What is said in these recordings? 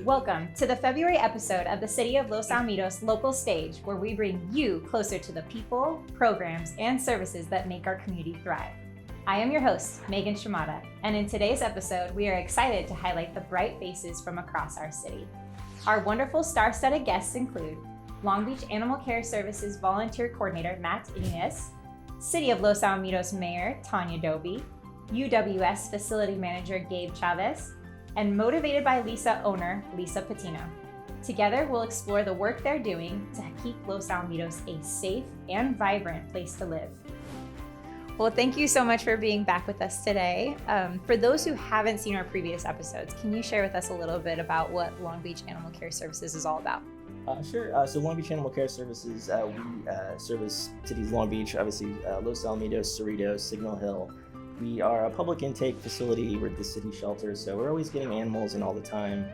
Welcome to the February episode of the City of Los Alamitos local stage, where we bring you closer to the people, programs, and services that make our community thrive. I am your host, Megan Shimada, and in today's episode, we are excited to highlight the bright faces from across our city. Our wonderful star-studded guests include Long Beach Animal Care Services Volunteer Coordinator, Matt Yniguez, City of Los Alamitos Mayor, Tanya Doby, UWS Facility Manager, Gabe Chavez, and Motivated by Lisa owner, Lisa Patino. Together, we'll explore the work they're doing to keep Los Alamitos a safe and vibrant place to live. Well, thank you so much for being back with us today. For those who haven't seen our previous episodes, can you share with us a little bit about what Long Beach Animal Care Services is all about? Sure. So Long Beach Animal Care Services, we service cities Long Beach, obviously Los Alamitos, Cerritos, Signal Hill. We are a public intake facility. We're the city shelter, so we're always getting animals in all the time.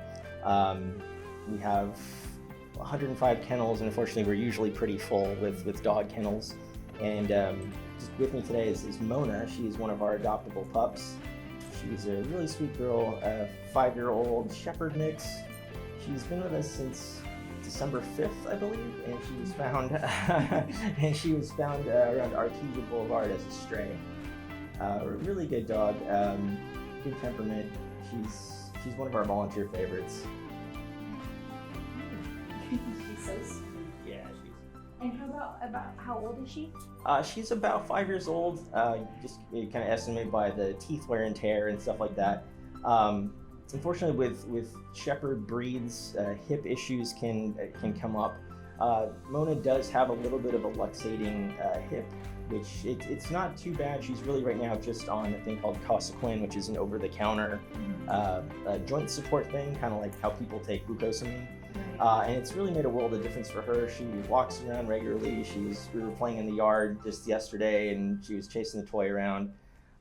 We have 105 kennels, and unfortunately we're usually pretty full with dog kennels. And just with me today is Mona. She's one of our adoptable pups. She's a really sweet girl, a 5-year-old shepherd mix. She's been with us since December 5th, I believe, and she was found around Artesia Boulevard as a stray. A really good dog, good temperament. She's one of our volunteer favorites. She's so sweet. Yeah, And about how old is she? She's about 5 years old. Just kind of estimated by the teeth wear and tear and stuff like that. Unfortunately, with shepherd breeds, hip issues can come up. Mona does have a little bit of a luxating hip, which it's not too bad. She's really right now just on a thing called Cosequin, which is an over-the-counter joint support thing, kind of like how people take glucosamine. And it's really made a world of difference for her. She walks around regularly. We were playing in the yard just yesterday, and she was chasing the toy around.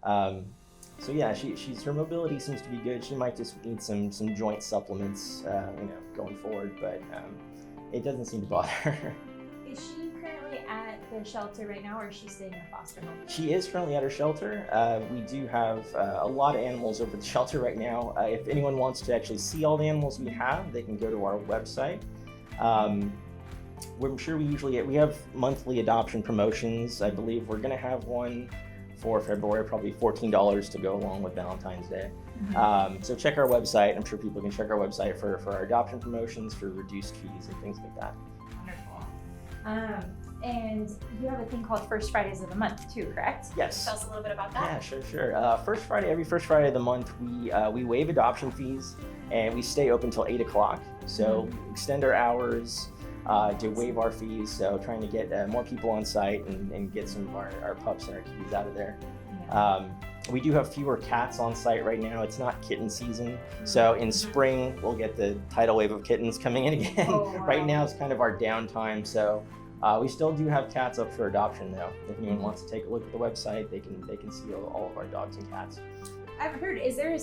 So yeah, her mobility seems to be good. She might just need some joint supplements, going forward, but it doesn't seem to bother her. Is she currently at the shelter right now, or is she staying in a foster home? She is currently at her shelter. We do have a lot of animals over at the shelter right now. If anyone wants to actually see all the animals we have, they can go to our website. I'm sure we have monthly adoption promotions. I believe we're going to have one for February, probably $14 to go along with Valentine's Day. Mm-hmm. So check our website. I'm sure people can check our website for our adoption promotions, for reduced fees and things like that. Wonderful. And you have a thing called First Fridays of the Month too, correct? Yes. Tell us a little bit about that. Yeah, sure. Every first Friday of the month, we waive adoption fees, and we stay open till 8 o'clock. So extend our hours to waive our fees. So trying to get more people on site and get some of our pups and our kitties out of there. Yeah. We do have fewer cats on site right now. It's not kitten season. So in spring, we'll get the tidal wave of kittens coming in again. Oh, wow. Right now, it's kind of our downtime. So we still do have cats up for adoption though. If anyone wants to take a look at the website, they can see all of our dogs and cats. I've heard, is there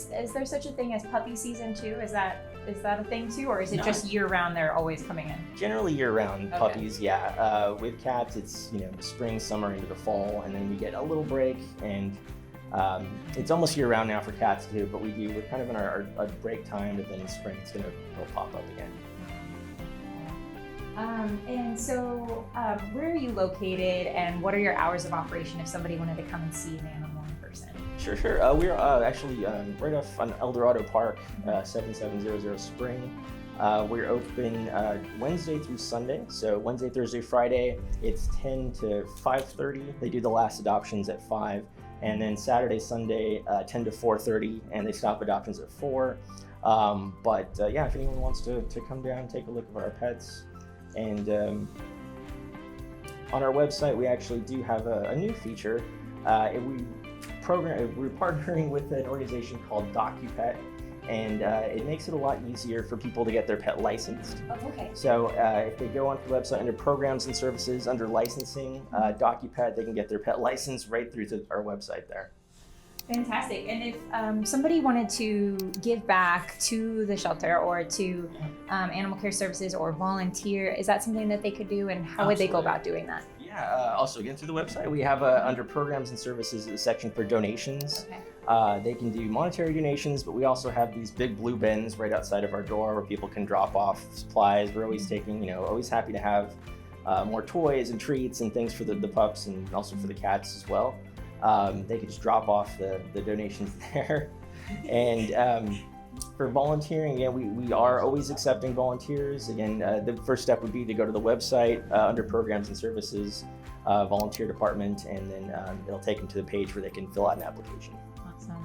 such a thing as puppy season too? Is that a thing too, or is it just year round they're always coming in? Generally year round, okay. Puppies, yeah. With cats, it's spring, summer into the fall, and then we get a little break, and it's almost year round now for cats too, but we're kind of in our break time, but then in spring it'll pop up again. And so where are you located, and what are your hours of operation if somebody wanted to come and see an animal in person? Sure. We're actually right off on El Dorado Park, 7700 Spring. We're open Wednesday through Sunday. So Wednesday, Thursday, Friday, it's 10 to 5:30. They do the last adoptions at 5. And then Saturday, Sunday, 10 to 4:30, and they stop adoptions at 4. If anyone wants to come down and take a look at our pets. And on our website, we actually do have a new feature. We're partnering with an organization called DocuPet, and it makes it a lot easier for people to get their pet licensed. Oh, okay. So if they go onto the website under programs and services, under licensing, DocuPet, they can get their pet license right through to our website there. Fantastic. And if somebody wanted to give back to the shelter or to animal care services or volunteer, is that something that they could do, and how would they go about doing that? Yeah, Yeah, also again through the website, we have under programs and services a section for donations. Okay. They can do monetary donations, but we also have these big blue bins right outside of our door where people can drop off supplies. We're always taking, always happy to have more toys and treats and things for the pups and also for the cats as well. They could just drop off the donations there. And for volunteering, we are always accepting volunteers. Again, the first step would be to go to the website under programs and services, volunteer department, and then it'll take them to the page where they can fill out an application. Awesome.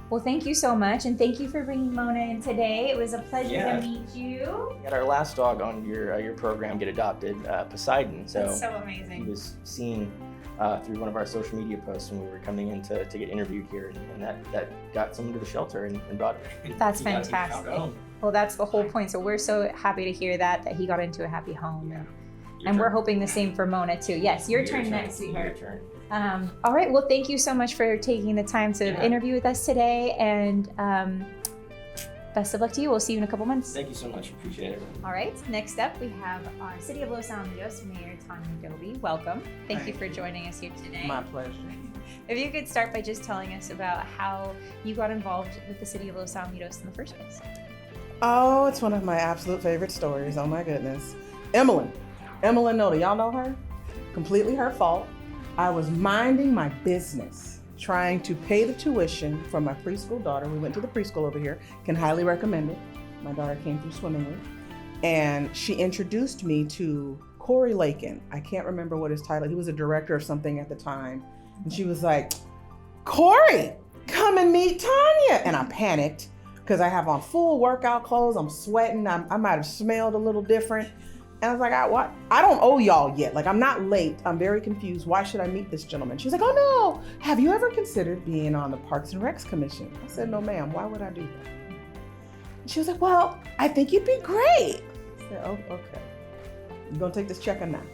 Well, thank you so much, and thank you for bringing Mona in today. It was a pleasure to meet you. We had our last dog on your program get adopted, Poseidon. That's so amazing. He was seen through one of our social media posts when we were coming in to get interviewed here, and that got someone to the shelter and brought it. That's fantastic. Well, that's the whole point. So we're so happy to hear that he got into a happy home. Yeah. And we're hoping the same for Mona too. Yes, your turn next, sweetheart. Your turn. All right. Well, thank you so much for taking the time to interview with us today, and best of luck to you. We'll see you in a couple months. Thank you so much. Appreciate it. All right. Next up, we have our City of Los Alamitos Mayor Tanya Doby. Welcome. Thank you for joining us here today. My pleasure. If you could start by just telling us about how you got involved with the City of Los Alamitos in the first place. Oh, it's one of my absolute favorite stories. Oh my goodness. Emmeline Noda, y'all know her? Completely her fault. I was minding my business, trying to pay the tuition for my preschool daughter. We went to the preschool over here. Can highly recommend it. My daughter came through swimmingly. And she introduced me to Corey Lakin. I can't remember what his title. He was a director of something at the time. And she was like, Corey, come and meet Tanya. And I panicked because I have on full workout clothes. I'm sweating. I might have smelled a little different. And I was like, I don't owe y'all yet. Like, I'm not late. I'm very confused. Why should I meet this gentleman? She's like, oh no, have you ever considered being on the Parks and Recs Commission? I said, no ma'am, why would I do that? And she was like, well, I think you'd be great. I said, oh, okay. You gonna take this check or not?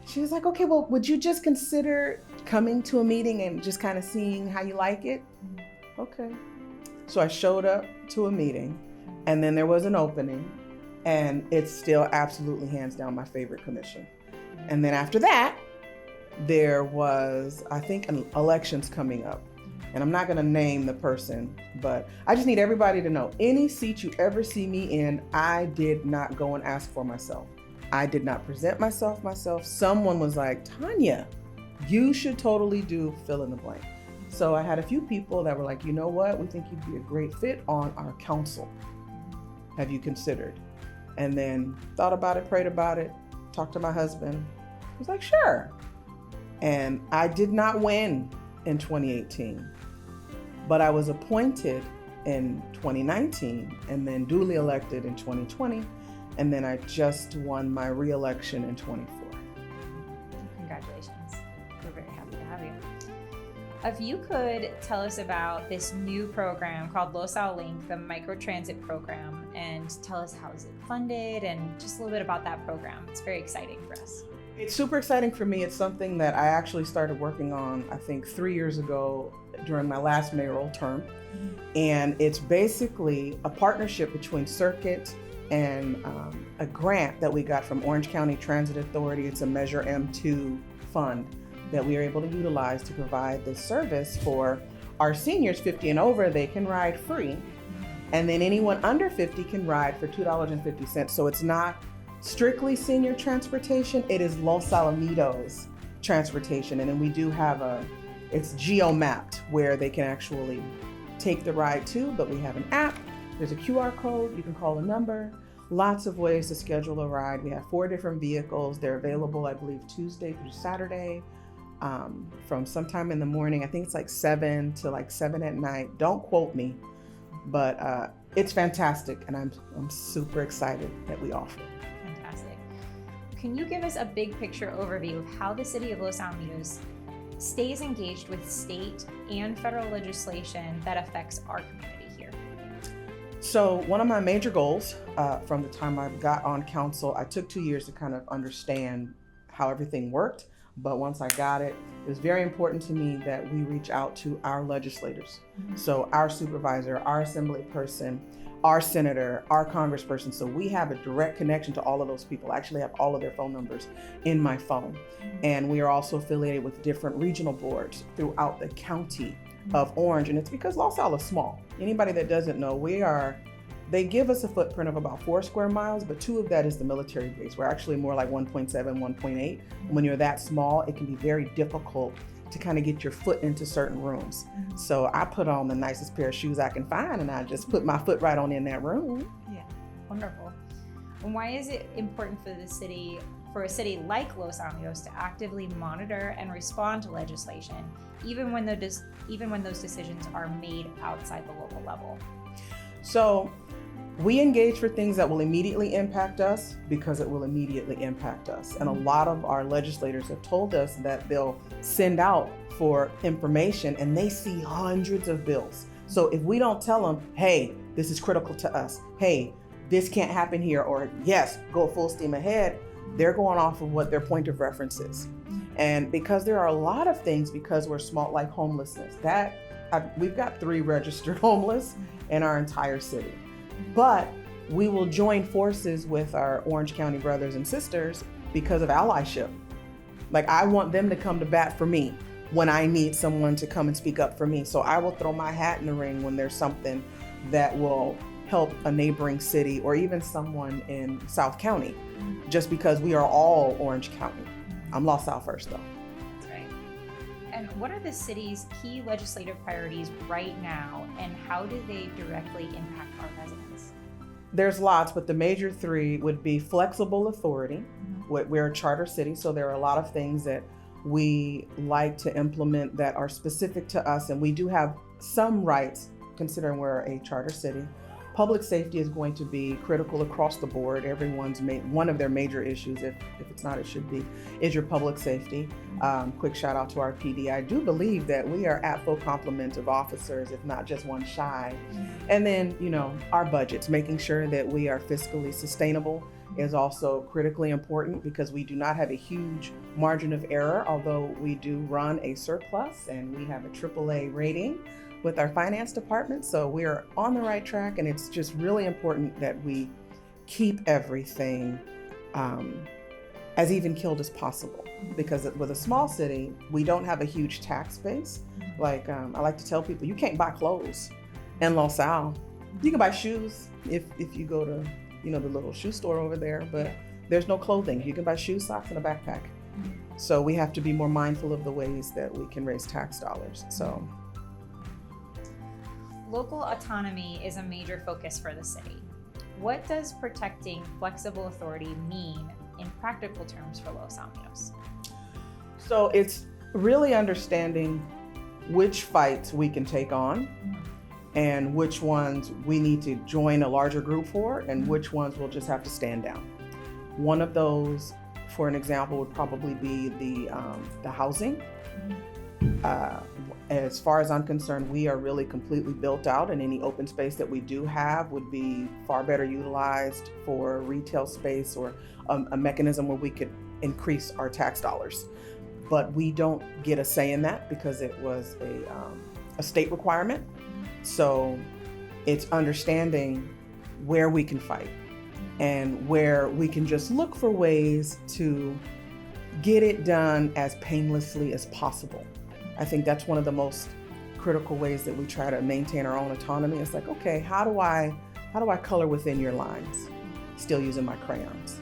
She was like, okay, well, would you just consider coming to a meeting and just kind of seeing how you like it? Okay. So I showed up to a meeting, and then there was an opening. And it's still absolutely hands down my favorite commission. And then after that, there was, I think, elections coming up. And I'm not gonna name the person, but I just need everybody to know, any seat you ever see me in, I did not go and ask for myself. I did not present myself. Someone was like, Tanya, you should totally do fill in the blank. So I had a few people that were like, you know what? We think you'd be a great fit on our council. Have you considered? And then thought about it, prayed about it, talked to my husband. He was like, sure. And I did not win in 2018, but I was appointed in 2019 and then duly elected in 2020. And then I just won my re-election in 24. Congratulations. We're very happy to have you. If you could tell us about this new program called LosAl Link, the microtransit program, and tell us how is it funded and just a little bit about that program. It's very exciting for us. It's super exciting for me. It's something that I actually started working on, I think 3 years ago during my last mayoral term. And it's basically a partnership between Circuit and a grant that we got from Orange County Transit Authority. It's a Measure M2 fund that we are able to utilize to provide this service for our seniors 50 and over. They can ride free. And then anyone under 50 can ride for $2.50. So it's not strictly senior transportation, it is Los Alamitos transportation. And then we do have it's geo-mapped where they can actually take the ride too, but we have an app, there's a QR code, you can call a number, lots of ways to schedule a ride. We have 4 different vehicles. They're available, I believe, Tuesday through Saturday. From sometime in the morning, I think it's like 7 to like 7 at night. Don't quote me, but it's fantastic, and I'm super excited that we offer it. Fantastic. Can you give us a big picture overview of how the City of Los Alamitos stays engaged with state and federal legislation that affects our community here? So one of my major goals from the time I got on council, I took 2 years to kind of understand how everything worked. But once I got it, it was very important to me that we reach out to our legislators. So our supervisor, our assembly person, our senator, our congressperson. So we have a direct connection to all of those people. I actually have all of their phone numbers in my phone. And we are also affiliated with different regional boards throughout the county of Orange. And it's because Los Al is small. Anybody that doesn't know, they give us a footprint of about 4 square miles, but 2 of that is the military base. We're actually more like 1.7, 1.8. When you're that small, it can be very difficult to kind of get your foot into certain rooms. So I put on the nicest pair of shoes I can find, and I just put my foot right on in that room. Yeah, wonderful. And why is it important for a city like Los Alamitos to actively monitor and respond to legislation, even when those decisions are made outside the local level? So we engage for things that will immediately impact us because it will immediately impact us. And a lot of our legislators have told us that they'll send out for information and they see hundreds of bills. So if we don't tell them, hey, this is critical to us, hey, this can't happen here, or yes, go full steam ahead, they're going off of what their point of reference is. And because there are a lot of things, because we're small, like homelessness, we've got 3 registered homeless in our entire city. But we will join forces with our Orange County brothers and sisters because of allyship. Like, I want them to come to bat for me when I need someone to come and speak up for me. So I will throw my hat in the ring when there's something that will help a neighboring city or even someone in South County, just because we are all Orange County. I'm Los Al first, though. That's right. And what are the city's key legislative priorities right now, and how do they directly impact our residents? There's lots, but the major 3 would be flexible authority. We're a charter city, so there are a lot of things that we like to implement that are specific to us, and we do have some rights considering we're a charter city. Public safety is going to be critical across the board. One of their major issues, if it's not, it should be, is your public safety. Quick shout out to our PD. I do believe that we are at full complement of officers, if not just one shy. And then, our budgets, making sure that we are fiscally sustainable is also critically important, because we do not have a huge margin of error, although we do run a surplus and we have a AAA rating with our finance department. So we're on the right track, and it's just really important that we keep everything as even keeled as possible, because with a small city, we don't have a huge tax base. Like, I like to tell people, you can't buy clothes in Los Al. You can buy shoes if you go to the little shoe store over there, but there's no clothing. You can buy shoes, socks, and a backpack. So we have to be more mindful of the ways that we can raise tax dollars. So local autonomy is a major focus for the city. What does protecting flexible authority mean in practical terms for Los Alamitos? So it's really understanding which fights we can take on and which ones we need to join a larger group for, and which ones we'll just have to stand down. One of those, for an example, would probably be the housing. As far as I'm concerned, we are really completely built out, and any open space that we do have would be far better utilized for retail space or a mechanism where we could increase our tax dollars. But we don't get a say in that because it was a state requirement. So it's understanding where we can fight and where we can just look for ways to get it done as painlessly as possible. I think that's one of the most critical ways that we try to maintain our own autonomy. It's like, okay, how do I color within your lines? Still using my crayons.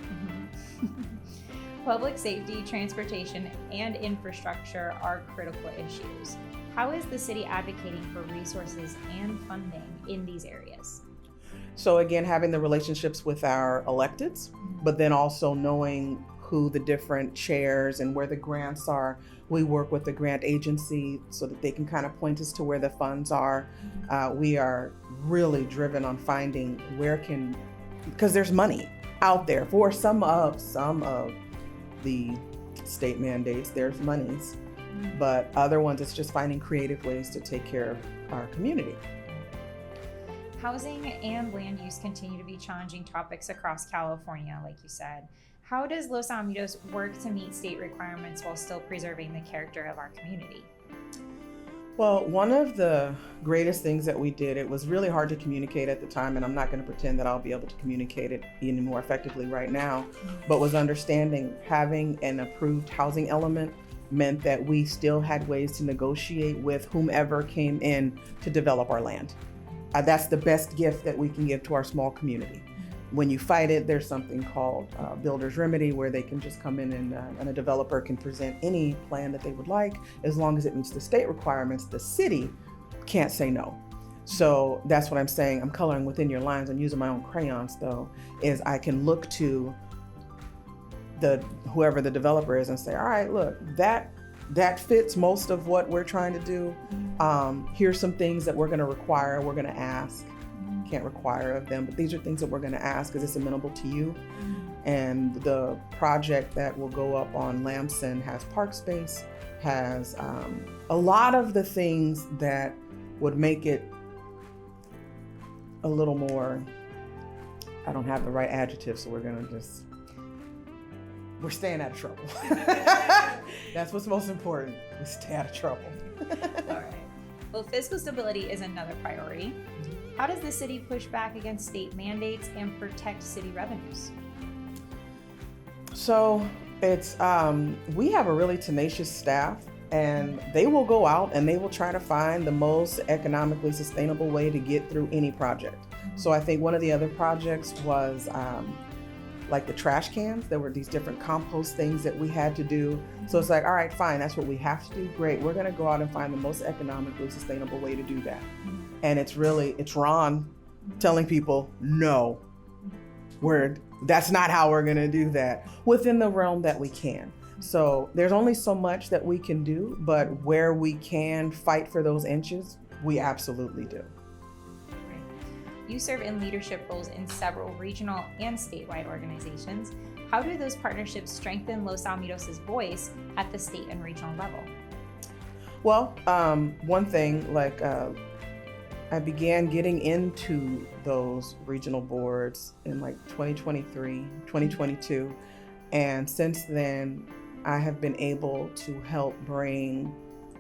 Public safety, transportation, and infrastructure are critical issues. How is the city advocating for resources and funding in these areas? So again, having the relationships with our electeds, but then also knowing who the different chairs and where the grants are. We work with the grant agency so that they can kind of point us to where the funds are. We are really driven on finding because there's money out there for some of the state mandates, there's monies, but other ones, it's just finding creative ways to take care of our community. Housing and land use continue to be challenging topics across California, like you said. How does Los Alamitos work to meet state requirements while still preserving the character of our community? Well, one of the greatest things that we did, it was really hard to communicate at the time, and I'm not going to pretend that I'll be able to communicate it any more effectively right now, but was understanding having an approved housing element meant that we still had ways to negotiate with whomever came in to develop our land. That's the best gift that we can give to our small community. When you fight it, there's something called builder's remedy, where they can just come in and a developer can present any plan that they would like, as long as it meets the state requirements. The city can't say no. So that's what I'm saying. I'm coloring within your lines. I'm using my own crayons though, is I can look to whoever the developer is and say, all right, look, that fits most of what we're trying to do. Here's some things that we're going to require, we're going to ask. Can't require of them, but these are things that we're going to ask because it's amenable to you. And the project that will go up on Lamson has park space, has a lot of the things that would make it a little more, I don't have the right adjective, so we're staying out of trouble. That's what's most important. We stay out of trouble. All right. Well, fiscal stability is another priority. How does the city push back against state mandates and protect city revenues? So it's, we have a really tenacious staff, and they will go out and they will try to find the most economically sustainable way to get through any project. So I think one of the other projects was like the trash cans. There were these different compost things that we had to do. So it's like, all right, fine, that's what we have to do. Great, we're gonna go out and find the most economically sustainable way to do that. And it's Ron telling people, no, that's not how we're gonna do that within the realm that we can. So there's only so much that we can do, but where we can fight for those inches, we absolutely do. You serve in leadership roles in several regional and statewide organizations. How do those partnerships strengthen Los Alamitos' voice at the state and regional level? Well, one thing, I began getting into those regional boards in 2023, 2022. And since then, I have been able to help bring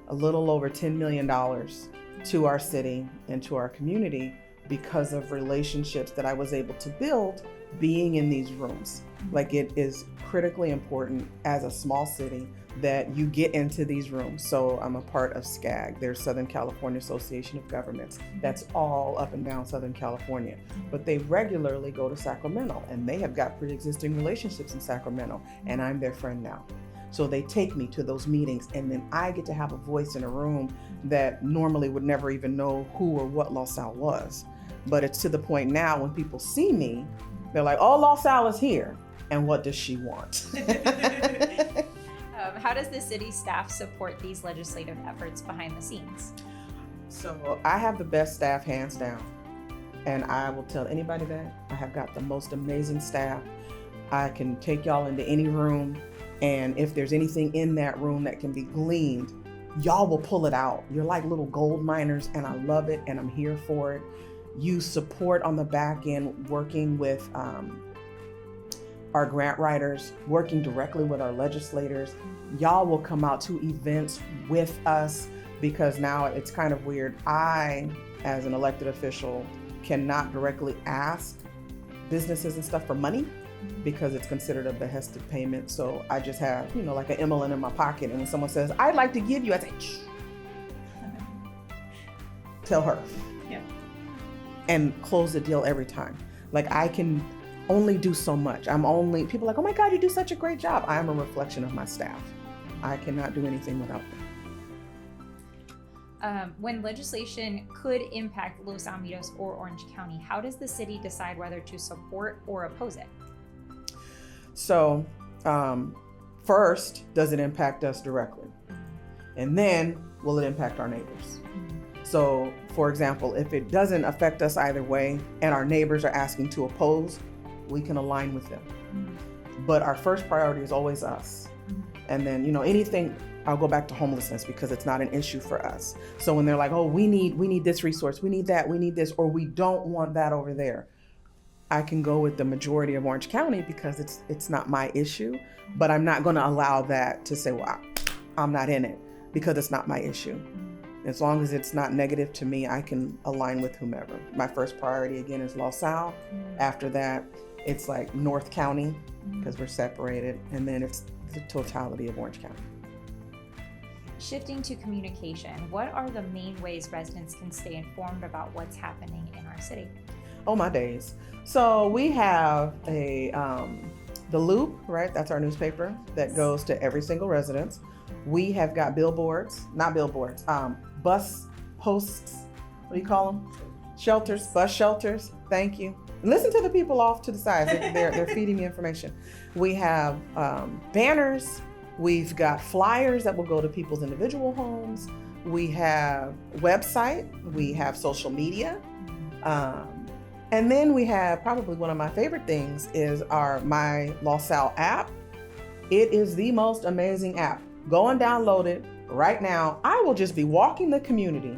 a little over $10 million to our city and to our community because of relationships that I was able to build being in these rooms. It is critically important as a small city that you get into these rooms. So I'm a part of SCAG, there's Southern California Association of Governments. That's all up and down Southern California. But they regularly go to Sacramento, and they have got pre-existing relationships in Sacramento, and I'm their friend now. So they take me to those meetings, and then I get to have a voice in a room that normally would never even know who or what LosAl was. But it's to the point now when people see me, they're like, oh, LosAl is here. And what does she want? How does the city staff support these legislative efforts behind the scenes? So I have the best staff, hands down. And I will tell anybody that. I have got the most amazing staff. I can take y'all into any room, and if there's anything in that room that can be gleaned, y'all will pull it out. You're like little gold miners, and I love it, and I'm here for it. You support on the back end, working with our grant writers, working directly with our legislators. Y'all will come out to events with us, because now it's kind of weird. I, as an elected official, cannot directly ask businesses and stuff for money because it's considered a behested payment. So I just have, like an emblem in my pocket. And when someone says, I'd like to give you, I say, shh. Tell her. Yeah. And close the deal every time. I can only do so much. People are like, oh my God, you do such a great job. I am a reflection of my staff. I cannot do anything without them. When legislation could impact Los Alamitos or Orange County, how does the city decide whether to support or oppose it? So, first, does it impact us directly? And then, will it impact our neighbors? So, for example, if it doesn't affect us either way and our neighbors are asking to oppose, we can align with them. But our first priority is always us. And then, anything, I'll go back to homelessness because it's not an issue for us. So when they're like, oh, we need this resource, we need that, we need this, or we don't want that over there, I can go with the majority of Orange County because it's not my issue, but I'm not going to allow that to say, well, I'm not in it because it's not my issue. As long as it's not negative to me, I can align with whomever. My first priority again is LosAl. After that, it's like North County because we're separated. And then it's the totality of Orange County. Shifting to communication, what are the main ways residents can stay informed about what's happening in our city? Oh my days. So we have the Loop, right? That's our newspaper that goes to every single residence. We have got bus posts, what do you call them? Shelters, bus shelters, thank you. And listen to the people off to the side, they're feeding me information. We have banners, we've got flyers that will go to people's individual homes. We have website, we have social media. And then we have probably one of my favorite things is our MyLosAl app. It is the most amazing app. Go and download it right now. I will just be walking the community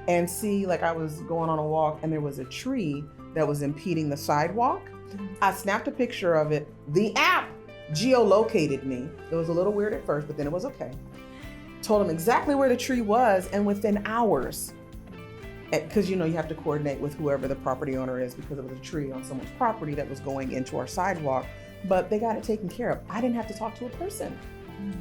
and see, like I was going on a walk and there was a tree that was impeding the sidewalk. I snapped a picture of it. The app geolocated me. It was a little weird at first, but then it was okay. Told them exactly where the tree was, and within hours, because you have to coordinate with whoever the property owner is because it was a tree on someone's property that was going into our sidewalk, but they got it taken care of. I didn't have to talk to a person.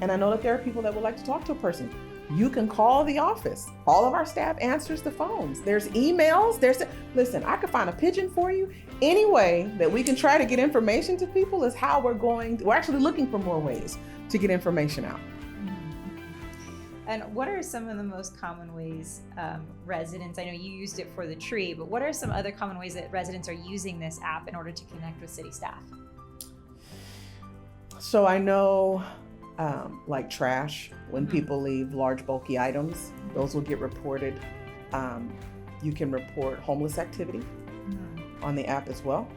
And I know that there are people that would like to talk to a person. You can call the office. All of our staff answers the phones. There's emails. Listen, I could find a pigeon for you. Any way that we can try to get information to people is how we're actually looking for more ways to get information out. And what are some of the most common ways residents, I know you used it for the tree, but what are some other common ways that residents are using this app in order to connect with city staff? So I know like trash, when people leave large bulky items, those will get reported. You can report homeless activity on the app as well.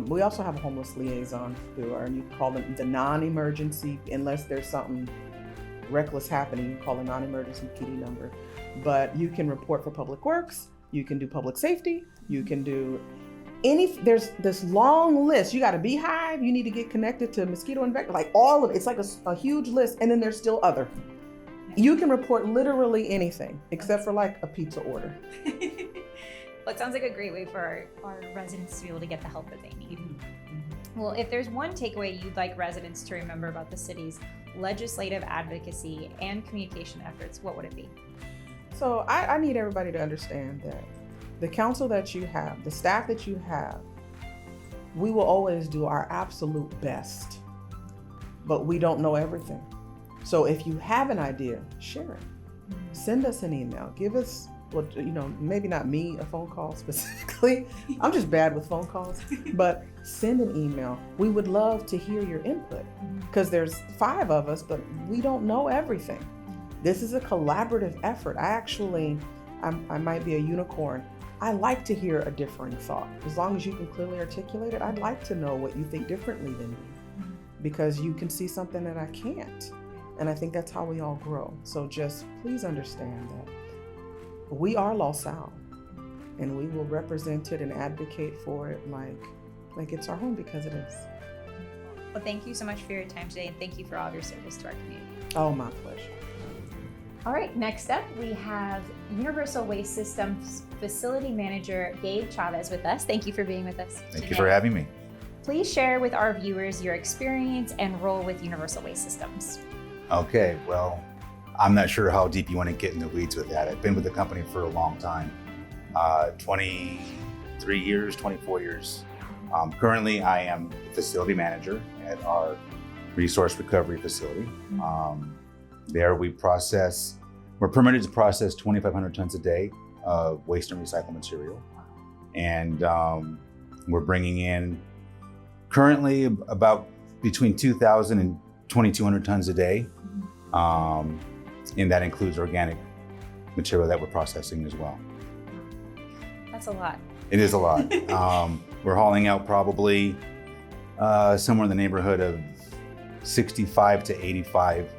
We also have a homeless liaison you call them the non-emergency, unless there's something reckless happening, you call a non-emergency PD number. But you can report for public works, you can do public safety, you can do there's this long list. You got a beehive, you need to get connected to mosquito and vector, like all of it. It's like a huge list, and then there's still other. You can report literally anything except for like a pizza order. Well, it sounds like a great way for our residents to be able to get the help that they need. Well, if there's one takeaway you'd like residents to remember about the city's legislative advocacy and communication efforts, what would it be? So I need everybody to understand that the council that you have, the staff that you have, we will always do our absolute best, but we don't know everything. So if you have an idea, share it. Send us an email. Give us, maybe not me a phone call specifically. I'm just bad with phone calls, but send an email. We would love to hear your input because there's 5 of us, but we don't know everything. This is a collaborative effort. I might be a unicorn. I like to hear a differing thought. As long as you can clearly articulate it, I'd like to know what you think differently than me because you can see something that I can't. And I think that's how we all grow. So just please understand that we are LosAl and we will represent it and advocate for it like it's our home because it is. Well, thank you so much for your time today, and thank you for all of your service to our community. Oh, my pleasure. All right, next up, we have Universal Waste Systems Facility Manager Gabe Chavez with us. Thank you for being with us today. Thank you for having me. Please share with our viewers your experience and role with Universal Waste Systems. Okay, well, I'm not sure how deep you want to get in the weeds with that. I've been with the company for a long time, 23 years, 24 years. Currently, I am facility manager at our resource recovery facility. There we're permitted to process 2,500 tons a day of waste and recycled material. And we're bringing in currently about between 2,000 and 2,200 tons a day. And that includes organic material that we're processing as well. That's a lot. It is a lot. We're hauling out probably somewhere in the neighborhood of 65 to 85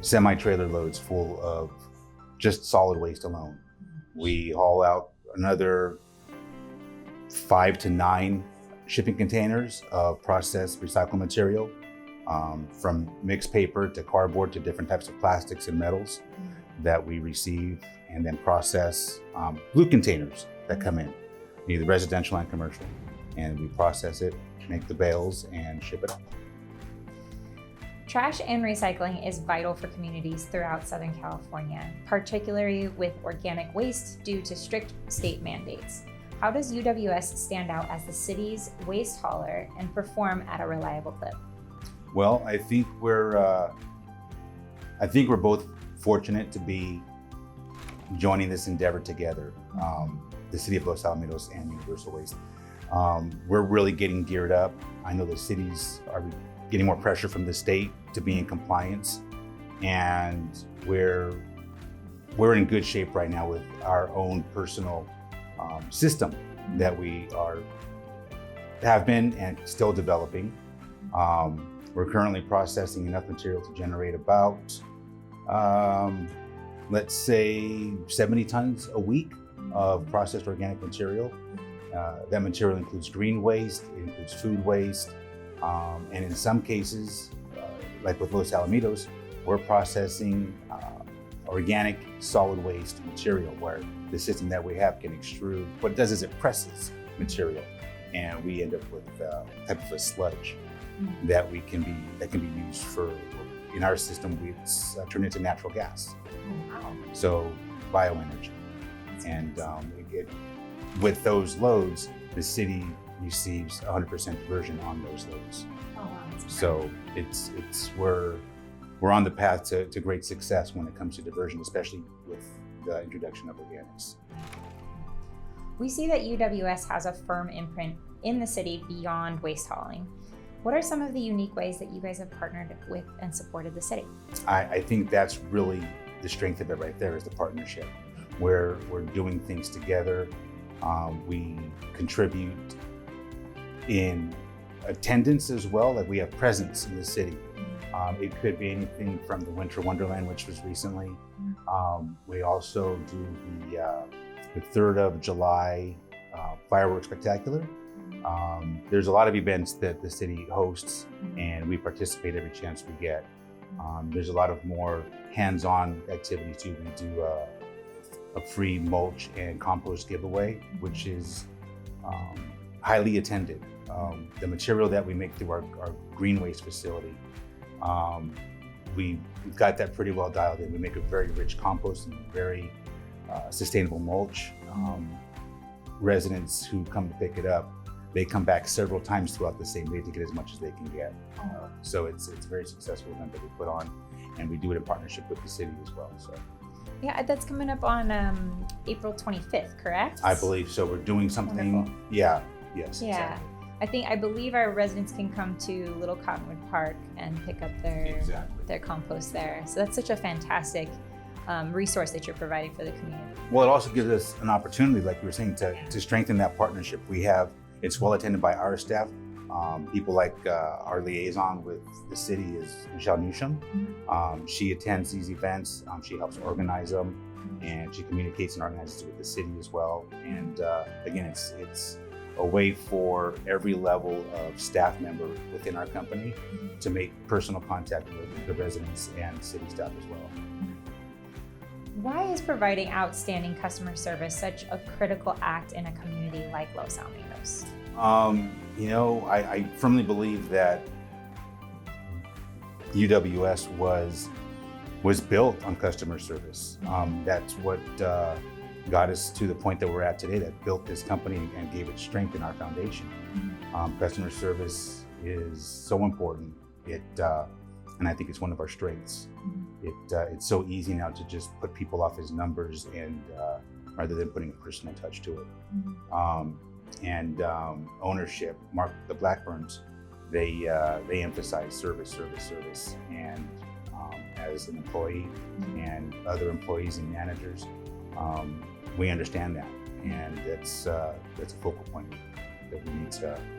semi-trailer loads full of just solid waste alone. We haul out another 5 to 9 shipping containers of processed recycled material, from mixed paper to cardboard to different types of plastics and metals that we receive and then process blue containers that come in, either residential and commercial. And we process it, make the bales, and ship it out. Trash and recycling is vital for communities throughout Southern California, particularly with organic waste due to strict state mandates. How does UWS stand out as the city's waste hauler and perform at a reliable clip? Well, I think we're both fortunate to be joining this endeavor together, the City of Los Alamitos and Universal Waste. We're really getting geared up. I know the cities are getting more pressure from the state to be in compliance, and we're in good shape right now with our own personal system that we have been and still developing. We're currently processing enough material to generate about, let's say 70 tons a week of processed organic material. That material includes green waste, it includes food waste, and in some cases, like with Los Alamitos, we're processing organic solid waste material, where the system that we have can extrude. What it does is it presses material, and we end up with type of a sludge that can be used for. In our system, it's turned into natural gas. Wow. So bioenergy, and with those loads, the city receives 100% diversion on those loads. Oh, wow. So we're on the path to great success when it comes to diversion, especially with the introduction of organics. We see that UWS has a firm imprint in the city beyond waste hauling. What are some of the unique ways that you guys have partnered with and supported the city? I think that's really the strength of it right there, is the partnership, where we're doing things together. We contribute in attendance as well, like we have presence in the city. It could be anything from the Winter Wonderland, which was recently. We also do the 3rd of July fireworks spectacular. There's a lot of events that the city hosts, and we participate every chance we get. There's a lot of more hands-on activities too. We do a free mulch and compost giveaway, which is highly attended. The material that we make through our green waste facility, we've got that pretty well dialed in. We make a very rich compost and very sustainable mulch. Residents who come to pick it up, they come back several times throughout the same day to get as much as they can get. So it's a very successful event that we put on, and we do it in partnership with the city as well. So. Yeah, that's coming up on April 25th, correct? I believe so. We're doing something. Wonderful. Yeah. Yes. Yeah. Exactly. I believe our residents can come to Little Cottonwood Park and pick up their compost there. So that's such a fantastic resource that you're providing for the community. Well, it also gives us an opportunity, like you were saying, to strengthen that partnership. It's well attended by our staff. People like our liaison with the city is Michelle Newsham. She attends these events. She helps organize them, and she communicates and organizes with the city as well. And again, it's a way for every level of staff member within our company to make personal contact with the residents and city staff as well. Why is providing outstanding customer service such a critical act in a community like Los Alamitos? I firmly believe that UWS was built on customer service. That's what got us to the point that we're at today, that built this company and gave it strength in our foundation. Customer service is so important. And I think it's one of our strengths. It's so easy now to just put people off as numbers, and rather than putting a personal touch to it. Ownership, Mark the Blackburns, they emphasize service. And as an employee and other employees and managers, we understand that, and that's a focal point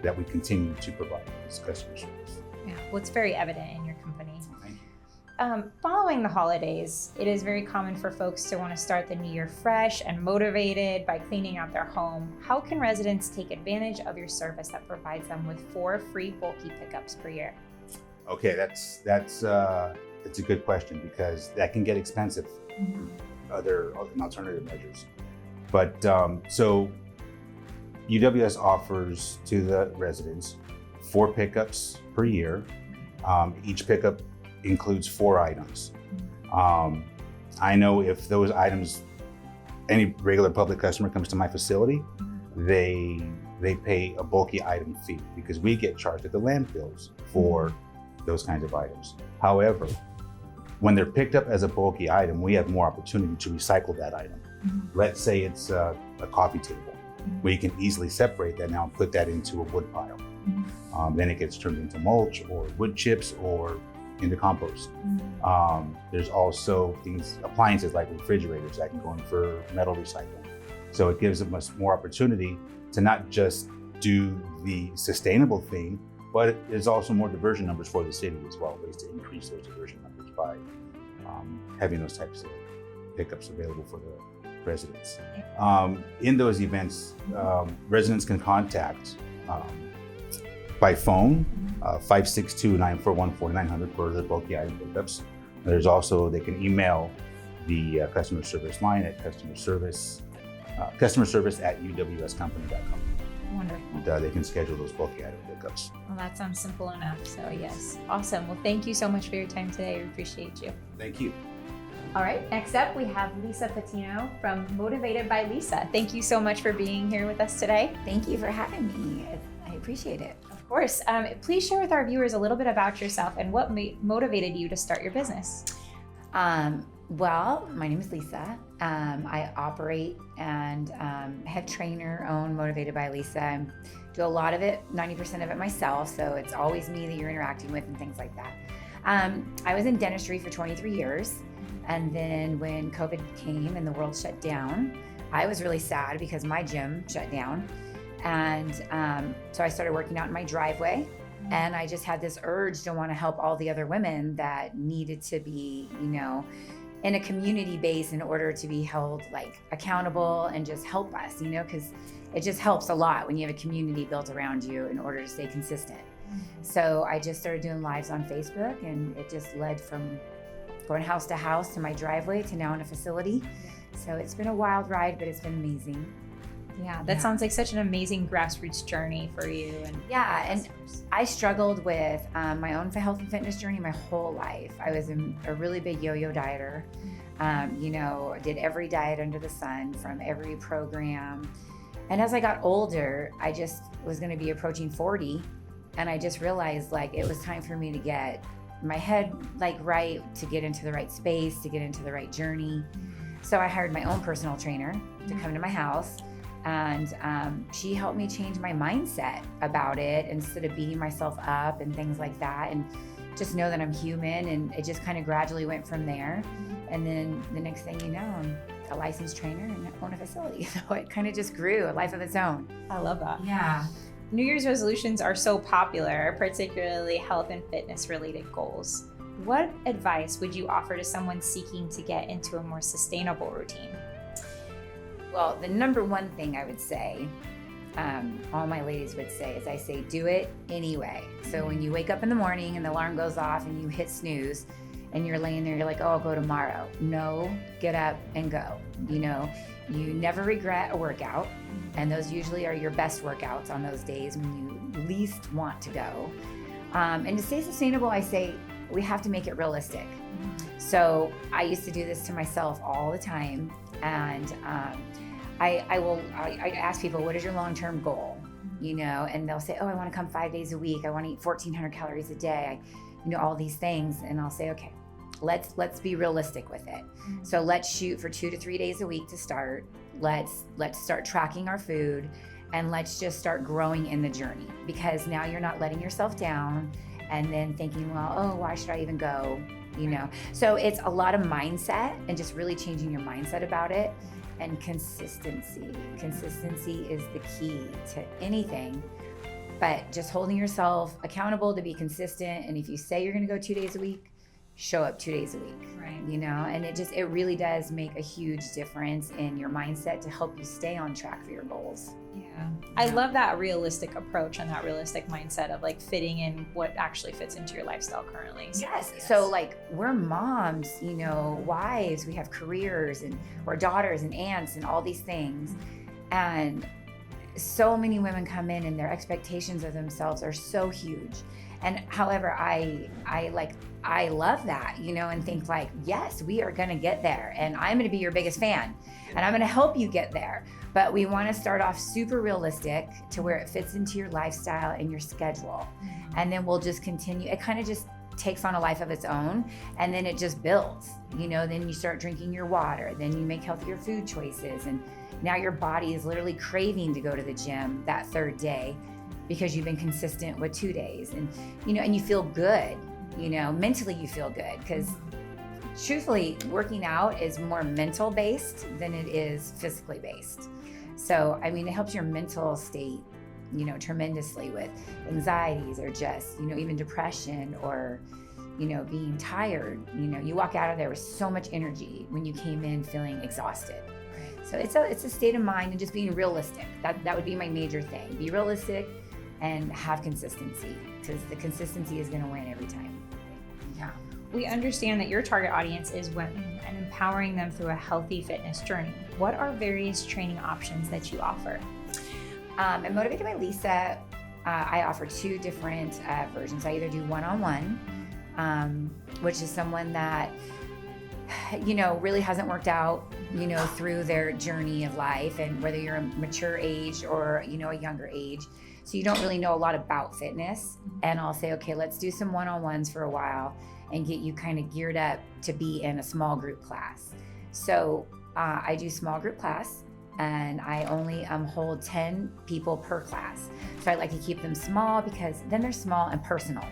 that we continue to provide as customer service. Yeah, well, it's very evident in your company. Thank you. Following the holidays, it is very common for folks to want to start the new year fresh and motivated by cleaning out their home. How can residents take advantage of your service that provides them with 4 free bulky pickups per year? Okay, that's a good question, because that can get expensive. other alternative measures. But so UWS offers to the residents 4 pickups per year. Each pickup includes 4 items. I know if those items, any regular public customer comes to my facility, they pay a bulky item fee because we get charged at the landfills for those kinds of items. However, when they're picked up as a bulky item, we have more opportunity to recycle that item. Let's say it's a coffee table. We can easily separate that now and put that into a wood pile. Then it gets turned into mulch or wood chips or into compost. There's also appliances like refrigerators that can go in for metal recycling. So it gives us more opportunity to not just do the sustainable thing, but there's also more diversion numbers for the city as well, ways to increase those diversion numbers by having those types of pickups available for the residents. In those events, residents can contact by phone, 562-941-4900 for the bulky item pickups. There's also, they can email the customer service line at customer service at uwscompany.com. Wonderful. They can schedule those bulky item pickups. Well, that sounds simple enough. So yes, awesome. Well, thank you so much for your time today. We appreciate you. Thank you. All right, next up we have Lisa Patino from Motivated by Lisa. Thank you so much for being here with us today. Thank you for having me. I appreciate it. Of course. Please share with our viewers a little bit about yourself and what motivated you to start your business. Well, my name is Lisa. I operate and head trainer, own Motivated by Lisa. I do a lot of it, 90% of it myself, so it's always me that you're interacting with and things like that. I was in dentistry for 23 years, and then when COVID came and the world shut down, I was really sad because my gym shut down. And so I started working out in my driveway, and I just had this urge to want to help all the other women that needed to be, in a community base in order to be held accountable and just help us, because it just helps a lot when you have a community built around you in order to stay consistent. So I just started doing lives on Facebook, and it just led from going house to house to my driveway to now in a facility. So it's been a wild ride, but it's been amazing. Yeah, that sounds like such an amazing grassroots journey for you. And I struggled with my own health and fitness journey my whole life. I was a really big yo-yo dieter. Did every diet under the sun from every program. And as I got older, I just was going to be approaching 40, and I just realized it was time for me to get my head right, to get into the right space, to get into the right journey. So I hired my own personal trainer to come to my house. And she helped me change my mindset about it instead of beating myself up and things like that, and just know that I'm human. And it just kind of gradually went from there. And then the next thing you know, I'm a licensed trainer and own a facility. So it kind of just grew a life of its own. I love that. Yeah. New Year's resolutions are so popular, particularly health and fitness related goals. What advice would you offer to someone seeking to get into a more sustainable routine? Well, the number one thing I would say, all my ladies would say, is I say, do it anyway. So when you wake up in the morning and the alarm goes off and you hit snooze and you're laying there, you're like, oh, I'll go tomorrow. No, get up and go. You never regret a workout. And those usually are your best workouts on those days when you least want to go. And to stay sustainable, I say, we have to make it realistic. So I used to do this to myself all the time. And I ask people, what is your long-term goal? And they'll say, oh, I want to come 5 days a week. I want to eat 1,400 calories a day. All these things. And I'll say, okay, let's be realistic with it. So let's shoot for 2 to 3 days a week to start. Let's start tracking our food, and let's just start growing in the journey, because now you're not letting yourself down and then thinking, well, oh, why should I even go? So it's a lot of mindset and just really changing your mindset about it, and consistency. Consistency is the key to anything, but just holding yourself accountable to be consistent. And if you say you're going to go 2 days a week, show up 2 days a week. Right. You know, and it really does make a huge difference in your mindset to help you stay on track for your goals. Yeah. I love that realistic approach and that realistic mindset of like fitting in what actually fits into your lifestyle currently. Yes. So like we're moms, you know, wives, we have careers and we're daughters and aunts and all these things. And so many women come in and their expectations of themselves are so huge. And however, I love that, you know, and think like, yes, we are going to get there and I'm going to be your biggest fan and I'm going to help you get there. But we want to start off super realistic to where it fits into your lifestyle and your schedule. And then we'll just continue. It kind of just takes on a life of its own and then it just builds, you know, then you start drinking your water, then you make healthier food choices. And now your body is literally craving to go to the gym that third day because you've been consistent with 2 days and, you know, and you feel good, you know, mentally you feel good because truthfully working out is more mental based than it is physically based. So, I mean, it helps your mental state, you know, tremendously with anxieties or just, you know, even depression or, you know, being tired. You know, you walk out of there with so much energy when you came in feeling exhausted. So it's a state of mind and just being realistic. That would be my major thing. Be realistic and have consistency because the consistency is going to win every time. Yeah. We understand that your target audience is women and empowering them through a healthy fitness journey. What are various training options that you offer? At Motivated by Lisa, I offer 2 different versions. I either do one-on-one, which is someone that, you know, really hasn't worked out, you know, through their journey of life and whether you're a mature age or, you know, a younger age. So you don't really know a lot about fitness. And I'll say, okay, let's do some one-on-ones for a while and get you kind of geared up to be in a small group class. So I do small group class and I only hold 10 people per class. So I like to keep them small because then they're small and personal,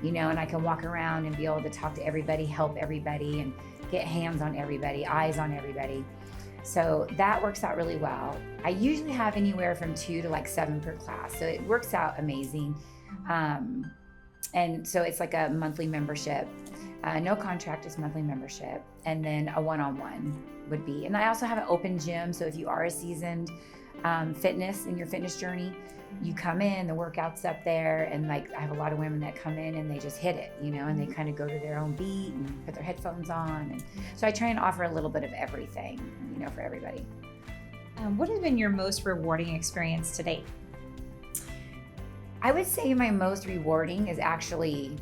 you know, and I can walk around and be able to talk to everybody, help everybody and get hands on everybody, eyes on everybody. So that works out really well. I usually have anywhere from 2 to like 7 per class. So it works out amazing. And so it's like a monthly membership, no contract, just monthly membership. And then a one-on-one would be. And I also have an open gym. So if you are a seasoned fitness in your fitness journey, you come in, the workout's up there. And like, I have a lot of women that come in and they just hit it, you know, and they kind of go to their own beat and put their headphones on. And so I try and offer a little bit of everything, you know, for everybody. What has been your most rewarding experience to date? I would say my most rewarding is actually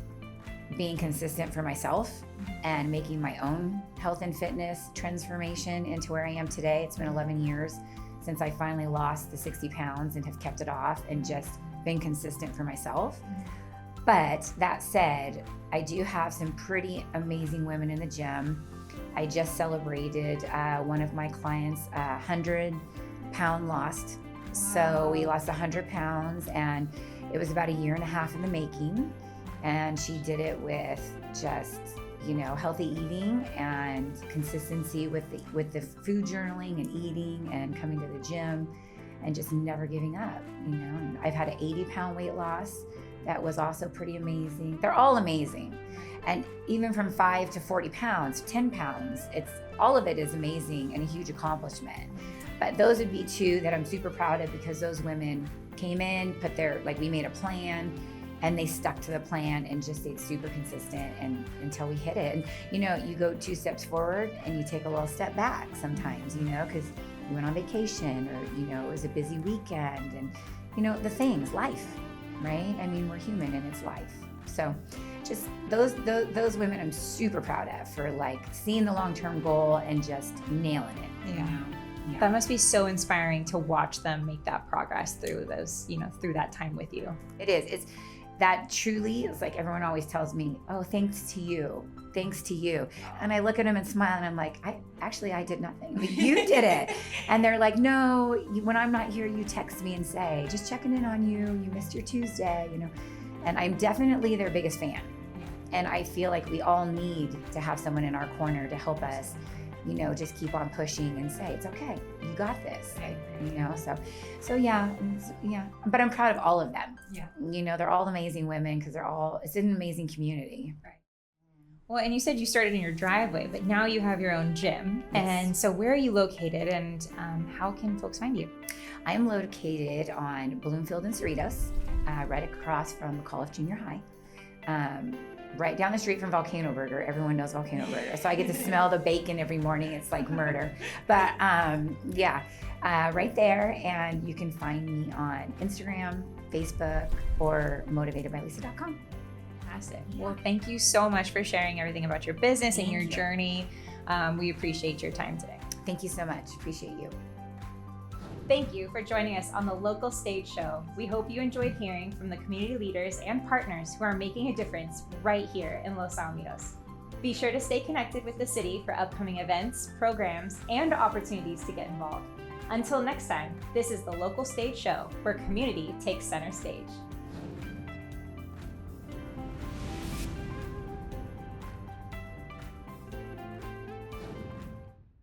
being consistent for myself and making my own health and fitness transformation into where I am today. It's been 11 years since I finally lost the 60 pounds and have kept it off and just been consistent for myself. But that said, I do have some pretty amazing women in the gym. I just celebrated one of my clients' 100-pound loss. Wow. So we lost 100 pounds and it was about 1.5 years in the making. And she did it with just, you know, healthy eating and consistency with the food journaling and eating and coming to the gym and just never giving up, you know. And I've had an 80-pound weight loss. That was also pretty amazing. They're all amazing. And even from 5 to 40 pounds, 10 pounds, all of it is amazing and a huge accomplishment. But those would be 2 that I'm super proud of because those women came in, we made a plan and they stuck to the plan and just stayed super consistent and until we hit it. And, you know, you go 2 steps forward and you take a little step back sometimes, you know, because you went on vacation or, you know, it was a busy weekend and, you know, the things, life, right? I mean, we're human and it's life. So just those women I'm super proud of for like seeing the long-term goal and just nailing it. Yeah. You know? Yeah. That must be so inspiring to watch them make that progress through those, you know, through that time with you. It is. That truly is like everyone always tells me, oh, thanks to you. And I look at them and smile and I'm like, I did nothing. You did it. And they're like, no, when I'm not here, you text me and say, just checking in on you. You missed your Tuesday, you know. And I'm definitely their biggest fan. And I feel like we all need to have someone in our corner to help us, you know, just keep on pushing and say, it's okay, you got this, you know, so yeah. But I'm proud of all of them. Yeah. You know, they're all amazing women because it's an amazing community. Right. Well, and you said you started in your driveway, but now you have your own gym. Yes. And so where are you located and how can folks find you? I am located on Bloomfield and Cerritos, right across from McAuliffe Junior High. Right down the street from Volcano Burger. Everyone knows Volcano Burger. So I get to smell the bacon every morning. It's like murder. But right there. And you can find me on Instagram, Facebook, or motivatedbylisa.com. Fantastic. Well, thank you so much for sharing everything about your business and Thank your you. journey. We appreciate your time today. Thank you so much. Appreciate you. Thank you for joining us on the Local Stage Show. We hope you enjoyed hearing from the community leaders and partners who are making a difference right here in Los Alamitos. Be sure to stay connected with the city for upcoming events, programs, and opportunities to get involved. Until next time, this is the Local Stage Show, where community takes center stage.